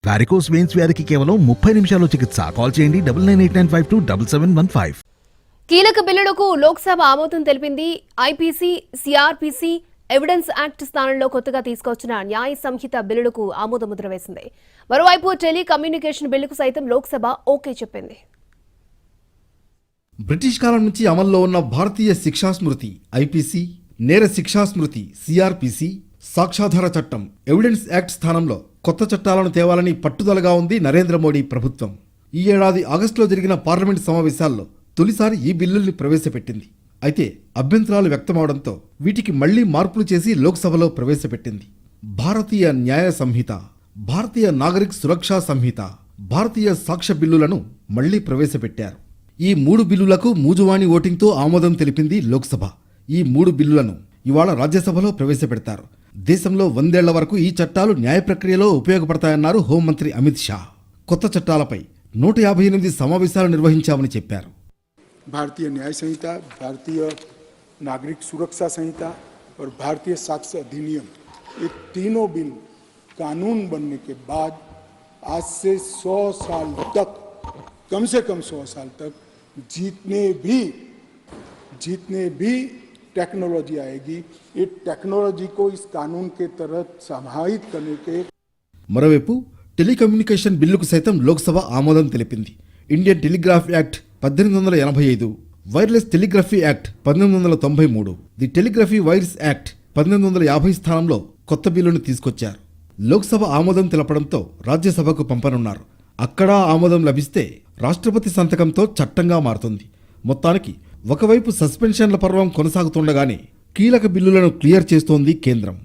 Varicose veins వ్యాధికి కేవలం 30 నిమిషాల్లో చికిత్స. కాల్ చేయండి 9989527715. కీలక బిల్లులకు లోక్సభ ఆమోదం తెలిపింది. ఐపీసీ, సిఆర్పీసీ, ఎవిడెన్స్ యాక్ట్ స్థానంలో కొత్తగా తీసుకొచ్చిన న్యాయ సంహిత బిల్లులకు ఆమోదముద్ర వేసింది. మరోవైపు టెలికమ్యూనికేషన్ బిల్లుకు సైతం లోక్సభ ఓకే చెప్పింది. బ్రిటిష్ కాలం నుంచి అమల్లో ఉన్న భారతీయ శిక్షా స్మృతి ఐపీసీ, నేర శిక్షా స్మృతి సిఆర్పీసీ, సాక్ష్యాధార చట్టం ఎవిడెన్స్ యాక్ట్ స్థానంలో కొత్త చట్టాలను తేవాలని పట్టుదలగా ఉంది నరేంద్ర మోడీ ప్రభుత్వం. ఈ ఏడాది ఆగస్టులో జరిగిన పార్లమెంట్ సమావేశాల్లో తొలిసారి ఈ బిల్లుల్ని ప్రవేశపెట్టింది. అయితే అభ్యంతరాలు వ్యక్తమవడంతో వీటికి మళ్లీ మార్పులు చేసి లోక్సభలో ప్రవేశపెట్టింది. భారతీయ న్యాయ సంహిత, భారతీయ నాగరిక్ సురక్షా సంహిత, భారతీయ సాక్ష్య బిల్లులను మళ్లీ ప్రవేశపెట్టారు. ఈ 3 బిల్లులకు మూజువాణి ఓటింగ్తో ఆమోదం తెలిపింది లోక్సభ. ఈ 3 బిల్లులను ఇవాళ రాజ్యసభలో ప్రవేశపెడతారు. దేశంలో 100 ఏళ్ల వరకు ఈ చట్టాలు న్యాయ ప్రక్రియలో ఉపయోగపడతాయన్నారు హోంమంత్రి అమిత్ షా. కొత్త చట్టాలపై 158 సమావేశాలు నిర్వహించామని చెప్పారు. भारतीय न्याय संहिता, भारतीय नागरिक सुरक्षा संहिता और भारतीय साक्ष्य अधिनियम, ये तीनों बिल कानून बनने के बाद आज से 100 साल तक, कम से कम 100 साल तक जितने भी टेक्नोलॉजी आएगी, ये टेक्नोलॉजी को इस कानून के तहत समाहित करने के. మరోవైపు టెలికమ్యూనికేషన్ బిల్లుకు సైతం లోక్సభ ఆమోదం తెలిపింది. Indian telegraph act 1885, wireless telegraphy act 1993, the telegraphy wires act 1950 స్థానంలో కొత్త బిల్లును తీసుకొచ్చారు. లోక్సభ ఆమోదం తెలపడంతో రాజ్యసభకు పంపనున్నారు. అక్కడా ఆమోదం లభిస్తే రాష్ట్రపతి సంతకంతో చట్టంగా మారుతుంది. మొత్తానికి ఒకవైపు సస్పెన్షన్ల పర్వం కొనసాగుతుండగానే కీలక బిల్లులను క్లియర్ చేస్తోంది కేంద్రం.